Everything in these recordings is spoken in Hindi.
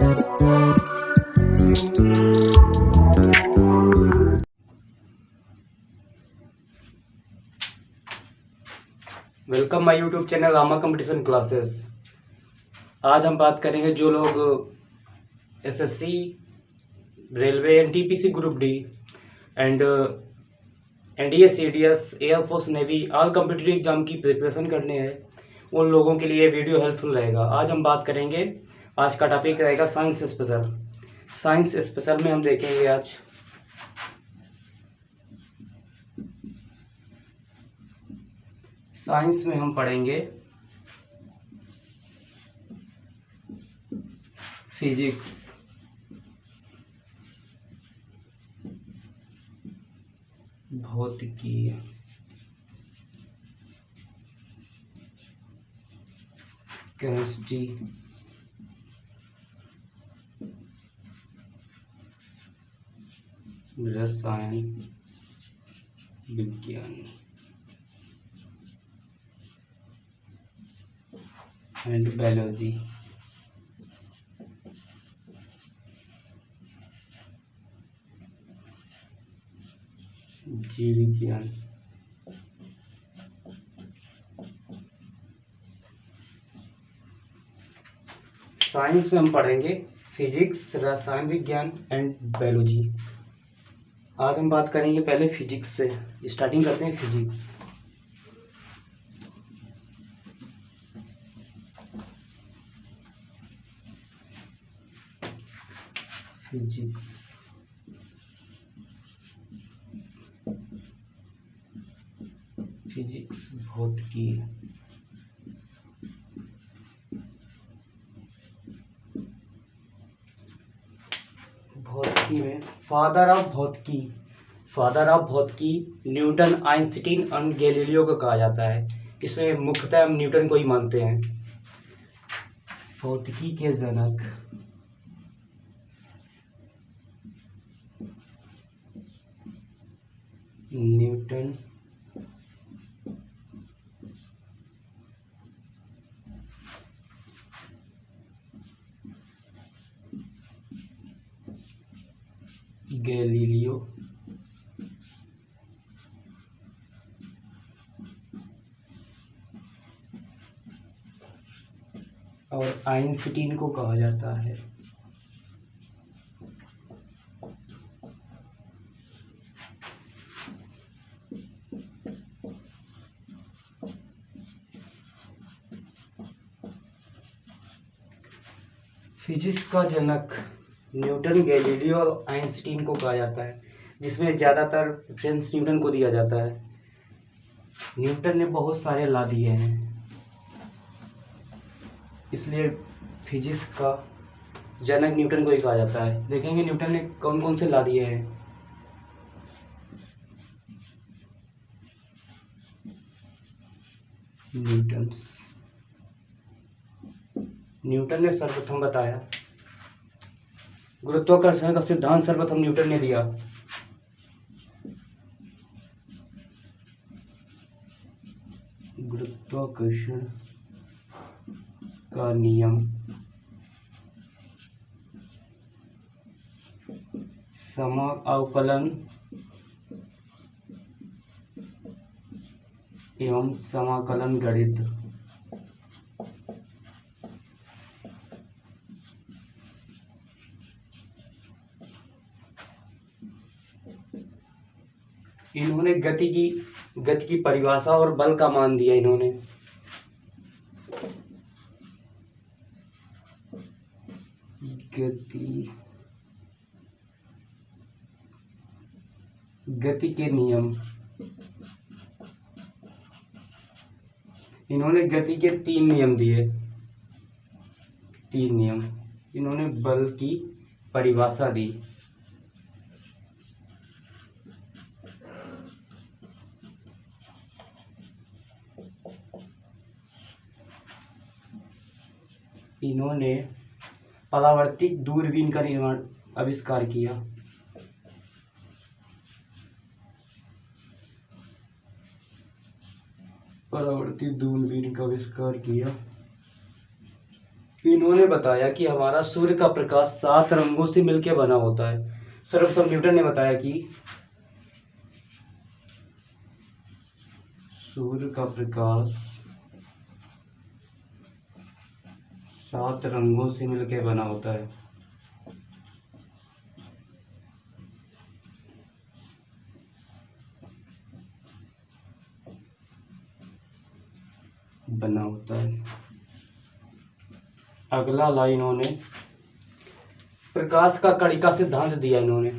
Welcome my YouTube channel Rama competition classes. आज हम बात करेंगे जो लोग SSC, railway, NTPC group D and NDA, CDS, air force, navy all competitive exam की प्रिपरेशन करने हैं, उन लोगों के लिए वीडियो हेल्पफुल रहेगा। आज हम बात करेंगे, आज का टॉपिक रहेगा साइंस स्पेशल। साइंस स्पेशल में हम देखेंगे आज साइंस में हम पढ़ेंगे फिजिक्स, भौतिकी, केमिस्ट्री, रसायन विज्ञान एंड बायोलॉजी। जीव विज्ञान। साइंस में हम पढ़ेंगे फिजिक्स, रसायन विज्ञान एंड बायोलॉजी। आज हम बात करेंगे पहले फिजिक्स से, स्टार्टिंग करते हैं फिजिक्स। फिजिक्स फिजिक्स भौतिकी। भौतिकी में फादर ऑफ भौतिकी न्यूटन, आइंस्टीन और गैलीलियो को कहा जाता है। इसमें मुख्यतः हम न्यूटन को ही मानते हैं। भौतिकी के जनक न्यूटन, गैलीलियो और आइंस्टीन को कहा जाता है। फिजिक्स का जनक न्यूटन, गैलीलियो और आइंस्टीन को कहा जाता है, जिसमें ज़्यादातर प्रेफरेंस न्यूटन को दिया जाता है। न्यूटन ने बहुत सारे ला दिए हैं, इसलिए फिजिक्स का जनक न्यूटन को ही कहा जाता है। देखेंगे न्यूटन ने कौन कौन से ला दिए हैं। न्यूटन ने सर्वप्रथम बताया, गुरुत्वाकर्षण का सिद्धांत सर्वप्रथम न्यूटन ने दिया। गुरुत्वाकर्षण का नियम समाकलन एवं समाकलन गणित। इन्होंने गति की परिभाषा और बल का मान दिया। इन्होंने गति के नियम, इन्होंने गति के 3 नियम दिए। 3 नियम। इन्होंने बल की परिभाषा दी। इन्होंने परावर्तित दूरबीन का आविष्कार किया। परावर्तित दूरबीन का आविष्कार किया। इन्होंने बताया कि हमारा सूर्य का प्रकाश 7 रंगों से मिलकर बना होता है। सर्वप्रथम न्यूटन ने बताया कि सूर्य का प्रकाश 7 रंगों से मिलकर बना होता है। अगला लाइन इन्होंने प्रकाश का कड़ी का सिद्धांत दिया। इन्होंने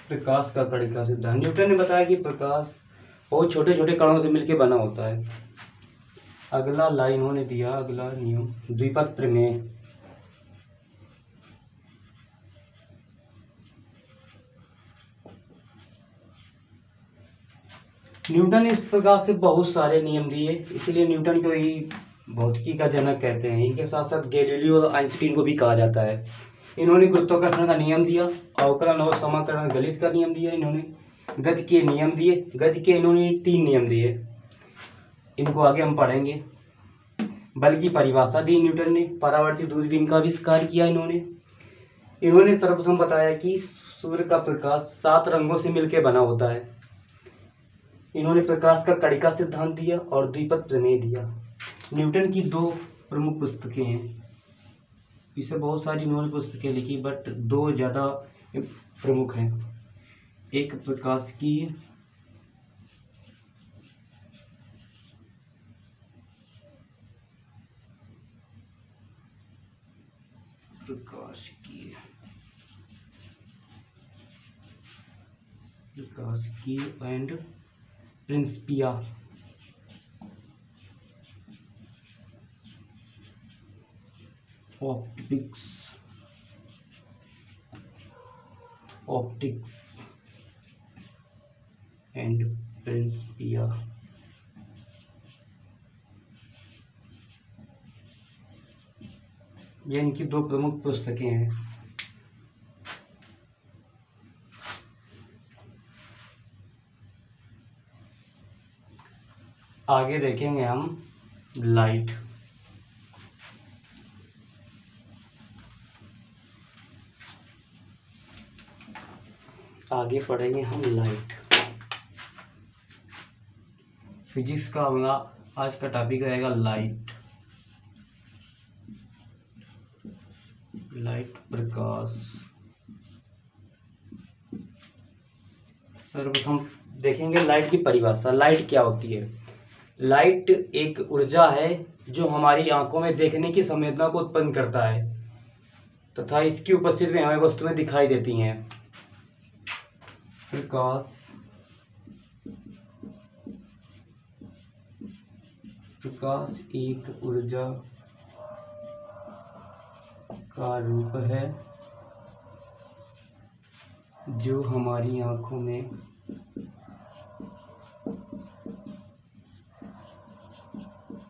प्रकाश का कड़ी का सिद्धांत, न्यूटन ने बताया कि प्रकाश बहुत छोटे छोटे कणों से मिलकर बना होता है। अगला लाइन इन्होंने दिया, अगला नियम द्विपद प्रमेय। न्यूटन ने इस प्रकार से बहुत सारे नियम दिए, इसलिए न्यूटन को ही भौतिकी का जनक कहते हैं। इनके साथ साथ गैलीलियो और आइंस्टीन को भी कहा जाता है। इन्होंने गुरुत्वाकर्षण का नियम दिया, अवकलन और समाकलन गणित का नियम दिया। इन्होंने गति के नियम दिए, गति के इन्होंने 3 नियम दिए, इनको आगे हम पढ़ेंगे। बल की परिभाषा दी न्यूटन ने, परावर्तित दूरबीन का आविष्कार किया इन्होंने सर्वप्रथम बताया कि सूर्य का प्रकाश 7 रंगों से मिलकर बना होता है। इन्होंने प्रकाश का कड़ी का सिद्धांत दिया और द्विपद प्रमेय दिया। न्यूटन की 2 प्रमुख पुस्तकें हैं, इसे बहुत सारी इन्होंने पुस्तकें लिखी, बट 2 ज़्यादा प्रमुख हैं। एक प्रकाशिकी and Principia. Optics and Principia. ये इनकी 2 प्रमुख पुस्तकें हैं। आगे देखेंगे हम लाइट। आगे पढ़ेंगे हम लाइट। फिजिक्स का हमारा आज का टॉपिक रहेगा लाइट। लाइट प्रकाश। सर्वप्रथम देखेंगे लाइट की परिभाषा। लाइट क्या होती है? लाइट एक ऊर्जा है जो हमारी आंखों में देखने की संवेदना को उत्पन्न करता है तथा इसकी उपस्थिति में हमें वस्तुएं दिखाई देती हैं। प्रकाश एक ऊर्जा का रूप है जो हमारी आंखों में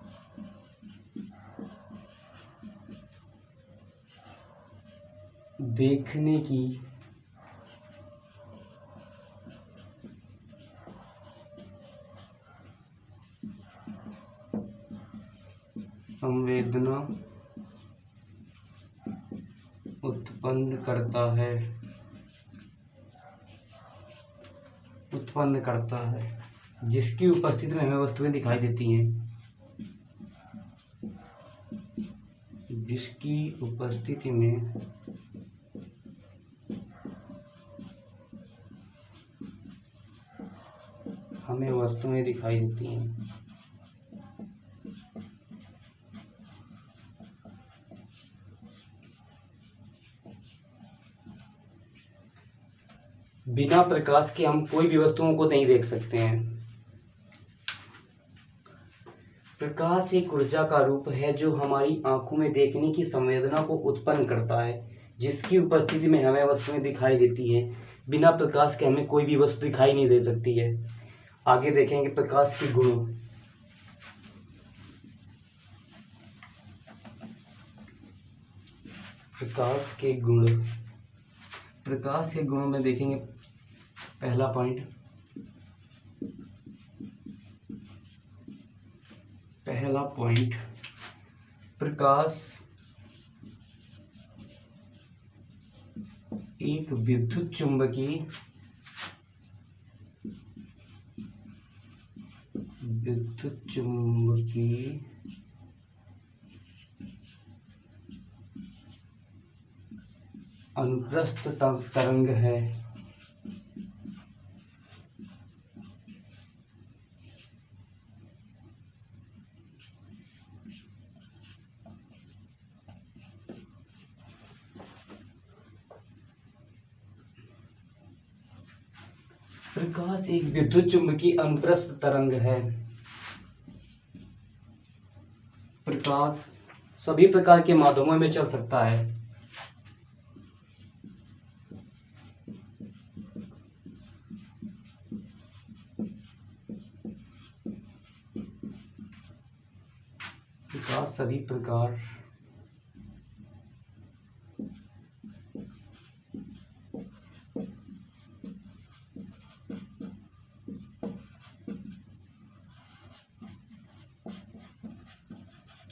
देखने की संवेदना उत्पन्न करता है जिसकी उपस्थिति में हमें वस्तुएं दिखाई देती हैं। जिसकी उपस्थिति में हमें वस्तुएं दिखाई देती हैं। बिना प्रकाश के हम कोई भी वस्तुओं को नहीं देख सकते हैं। प्रकाश एक ऊर्जा का रूप है जो हमारी आंखों में देखने की संवेदना को उत्पन्न करता है जिसकी उपस्थिति में हमें वस्तुएं दिखाई देती हैं। बिना प्रकाश के हमें कोई भी वस्तु दिखाई नहीं दे सकती है। आगे देखेंगे प्रकाश के गुण। प्रकाश के गुण। प्रकाश के गुणों में देखेंगे पहला पॉइंट, प्रकाश एक विद्युत चुंबकीय अनुप्रस्थ तरंग है। प्रकाश एक विद्युत चुंबकीय अनुप्रस्थ तरंग है। प्रकाश सभी प्रकार के माध्यमों में चल सकता है। प्रकाश सभी प्रकार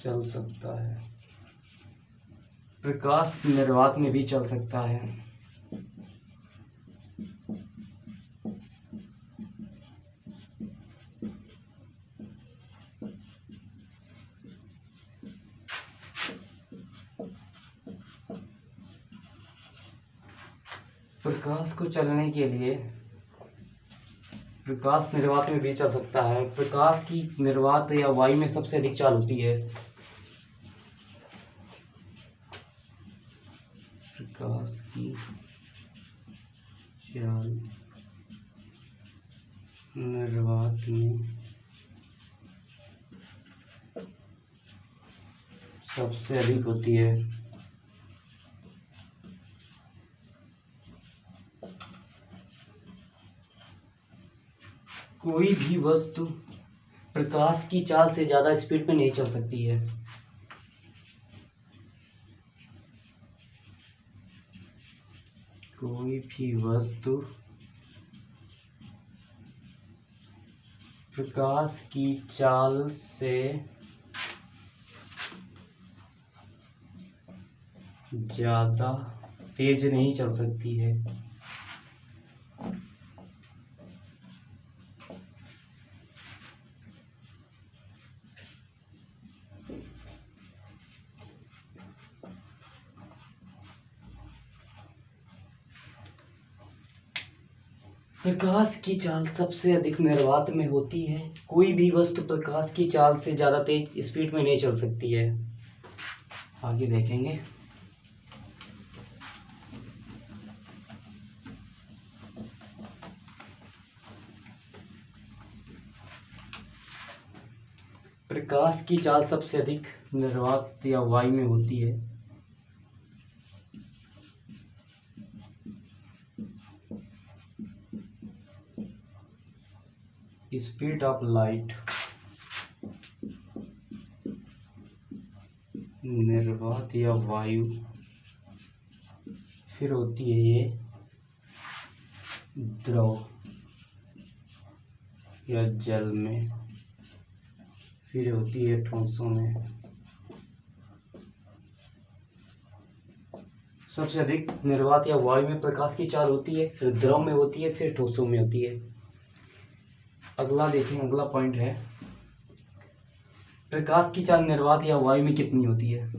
चल सकता है। प्रकाश निर्वात में भी चल सकता है। प्रकाश को चलने के लिए प्रकाश निर्वात में भी चल सकता है। प्रकाश की निर्वात या वायु में सबसे अधिक चाल होती है। प्रकाश की चाल निर्वात में सबसे अधिक होती है। कोई भी वस्तु प्रकाश की चाल से ज़्यादा स्पीड में नहीं चल सकती है। कोई भी वस्तु प्रकाश की चाल से ज़्यादा तेज नहीं चल सकती है। प्रकाश की चाल सबसे अधिक निर्वात में होती है। कोई भी वस्तु प्रकाश की चाल से ज़्यादा तेज स्पीड में नहीं चल सकती है। आगे देखेंगे। प्रकाश की चाल सबसे अधिक निर्वात या वायु में होती है। स्पीड ऑफ लाइट निर्वात या वायु, फिर होती है ये द्रव या जल में, फिर होती है ठोसों में। सबसे अधिक निर्वात या वायु में प्रकाश की चाल होती है, फिर द्रव में होती है, फिर ठोसों में होती है। अगला देखें, अगला पॉइंट है प्रकाश की चाल निर्वात या वायु में कितनी होती है।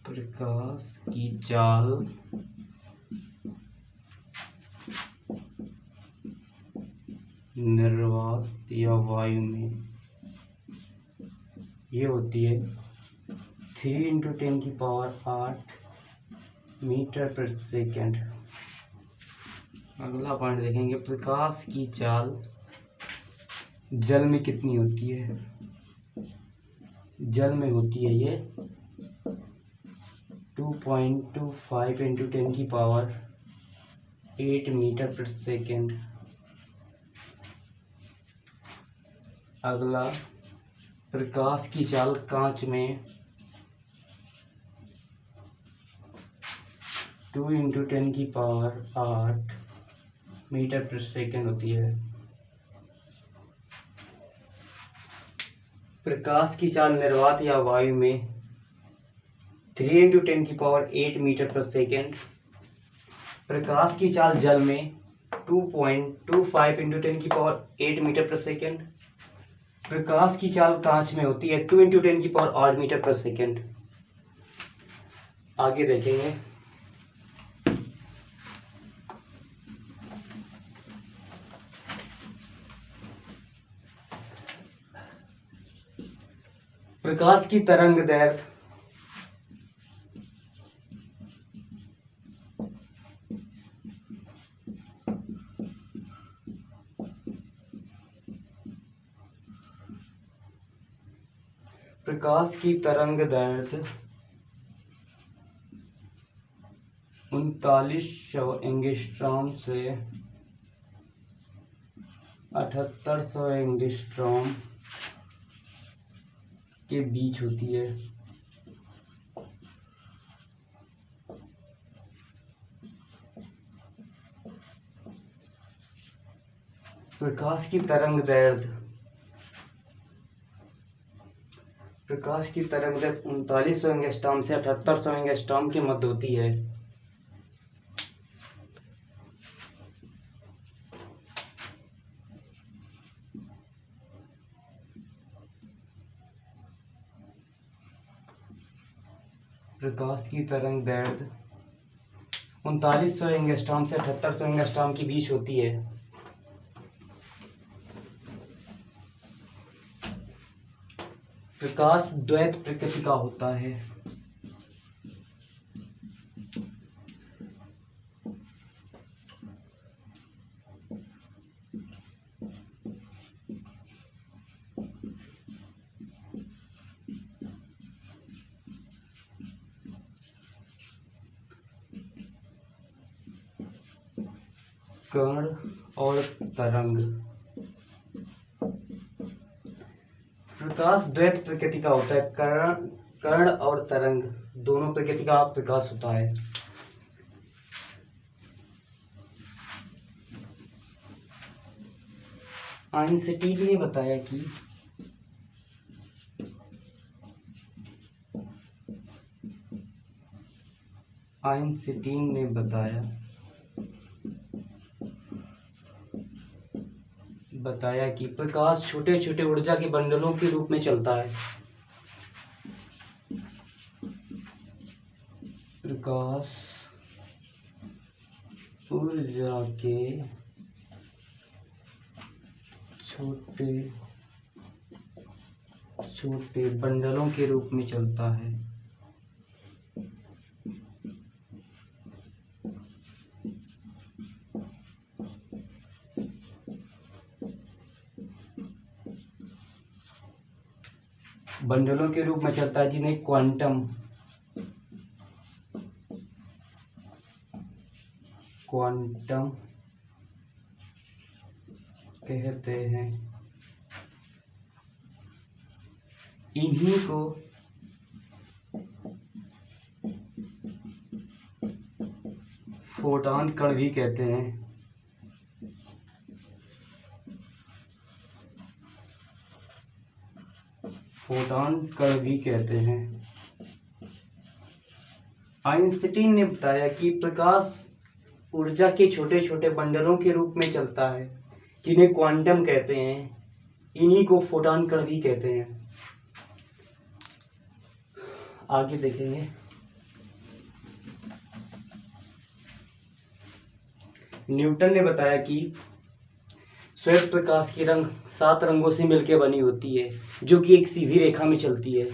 प्रकाश की चाल निर्वात या वायु में ये होती है 3 × 10⁸ मीटर पर सेकेंड। अगला पॉइंट देखेंगे प्रकाश की चाल जल में कितनी होती है। जल में होती है ये 2.25 × 10⁸ मीटर पर सेकेंड। अगला प्रकाश की चाल कांच में 2 × 10⁸ मीटर पर सेकेंड होती है। प्रकाश की चाल निर्वात या वायु में 3 × 10⁸ मीटर पर सेकेंड। प्रकाश की चाल जल में 2.25 × 10⁸ मीटर पर सेकेंड। प्रकाश की चाल कांच में होती है 2 × 10⁸ मीटर पर सेकेंड। आगे देखेंगे। प्रकाश की तरंग दैर्घ्य प्रकाश की तरंग दैर्घ्य 3900 एंगस्ट्रॉम से 7800 एंगस्ट्रॉम के बीच होती है। प्रकाश की तरंग दैर्घ्य 3900 एंगस्ट्रॉम से 7800 एंगस्ट्रॉम के मध्य होती है। प्रकाश की तरंग दैर्घ्य 3900 एंगस्ट्रॉम से 7800 एंगस्ट्रॉम के बीच होती है। प्रकाश द्वैत प्रकृति का होता है। कण और तरंग। प्रकाश द्वैत प्रकृति का होता है। कण और तरंग दोनों प्रकृति का प्रकाश होता है। आइंस्टीन ने बताया कि प्रकाश छोटे छोटे ऊर्जा के बंडलों के रूप में चलता है। प्रकाश ऊर्जा के छोटे छोटे बंडलों के रूप में चलता है। बंडलों के रूप में चलता है जिन्हें क्वांटम कहते हैं। इन्हीं को फोटॉन कण भी कहते हैं। आइंस्टीन ने बताया कि प्रकाश ऊर्जा के छोटे छोटे बंडलों के रूप में चलता है जिन्हें क्वांटम कहते हैं। इन्हीं को फोटॉन कण भी कहते हैं। आगे देखेंगे। न्यूटन ने बताया कि श्वेत प्रकाश की रंग 7 रंगों से मिलकर बनी होती है जो कि एक सीधी रेखा में चलती है।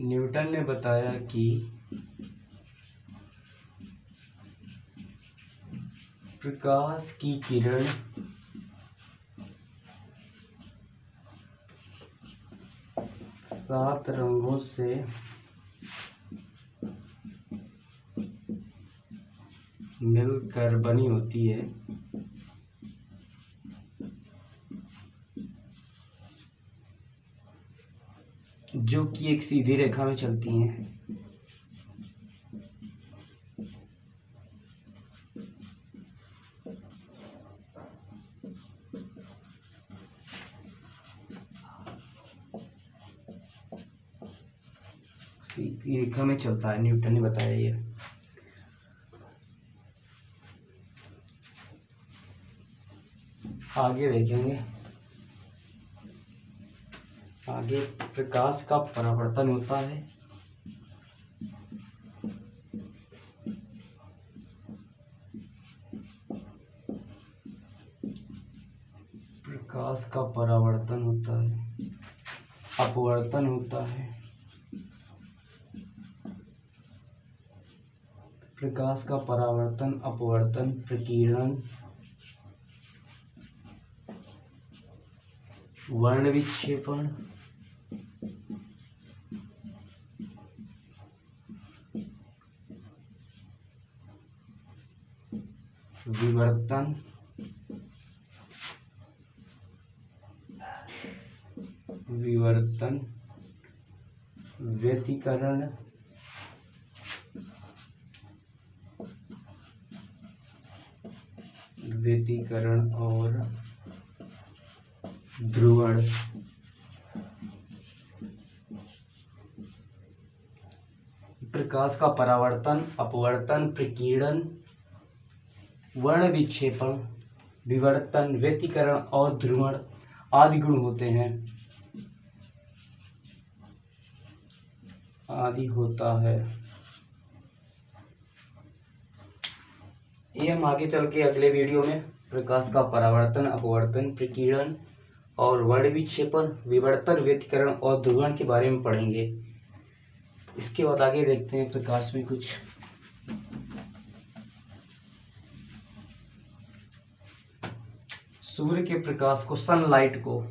न्यूटन ने बताया कि प्रकाश की किरण सात रंगों से मिलकर बनी होती है। जो कि एक सीधी रेखा में चलती हैं। सीधी रेखा में चलता है, न्यूटन ने बताया ये। आगे देखेंगे, आगे प्रकाश का परावर्तन होता है। प्रकाश का परावर्तन होता है, अपवर्तन होता है। प्रकाश का परावर्तन, अपवर्तन, प्रकीर्णन, वर्ण विक्षेपण, विवर्तन, व्यतिकरण, और ध्रुवण। प्रकाश का परावर्तन, अपवर्तन, प्रकीर्णन, वर्ण विक्षेपण, विवर्तन, व्यतिकरण और ध्रुवण आदि गुण होते हैं, आदि होता है। ये हम आगे चल के अगले वीडियो में प्रकाश का परावर्तन, अपवर्तन, प्रकीर्णन और वर्ण विक्षेपण, विवर्तन, व्यतिकरण और ध्रुवण के बारे में पढ़ेंगे। इसके बाद आगे देखते हैं प्रकाश में कुछ सूर्य के प्रकाश को, सनलाइट को,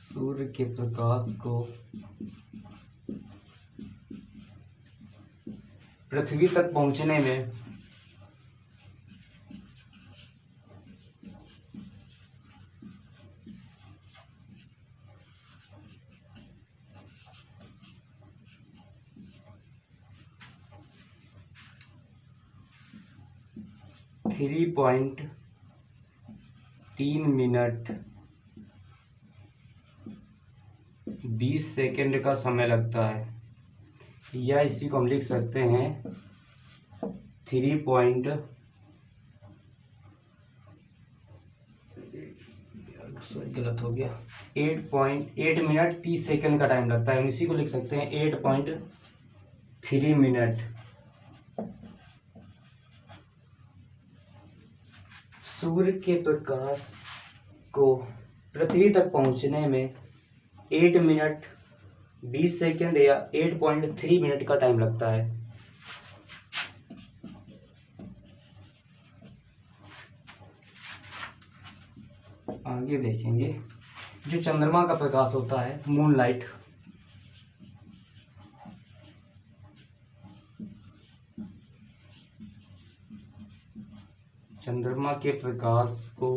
सूर्य के प्रकाश को पृथ्वी तक पहुंचने में 3.3 मिनट 20 सेकंड का समय लगता है, या इसी को हम लिख सकते हैं 8.8 मिनट 30 सेकंड का टाइम लगता है। इसी को लिख सकते हैं 8.3 मिनट। सूर्य के प्रकाश को पृथ्वी तक पहुंचने में 8 मिनट 20 सेकंड या 8.3 मिनट का टाइम लगता है। आगे देखेंगे जो चंद्रमा का प्रकाश होता है, मूनलाइट, चंद्रमा के प्रकाश को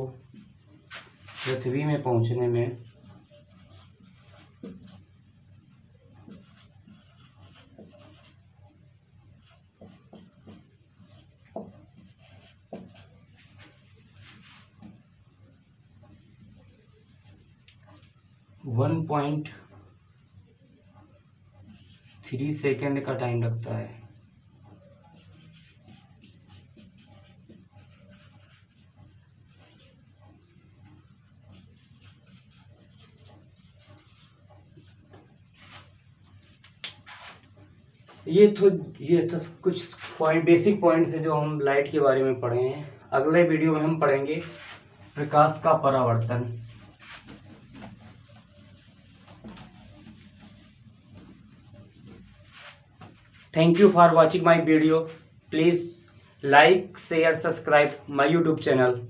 पृथ्वी में पहुंचने में 1.3 सेकंड का टाइम लगता है। ये तो कुछ बेसिक पॉइंट्स है जो हम लाइट के बारे में पढ़े हैं। अगले वीडियो में हम पढ़ेंगे प्रकाश का परावर्तन। Thank you for watching my video. Please like, share, subscribe my YouTube channel.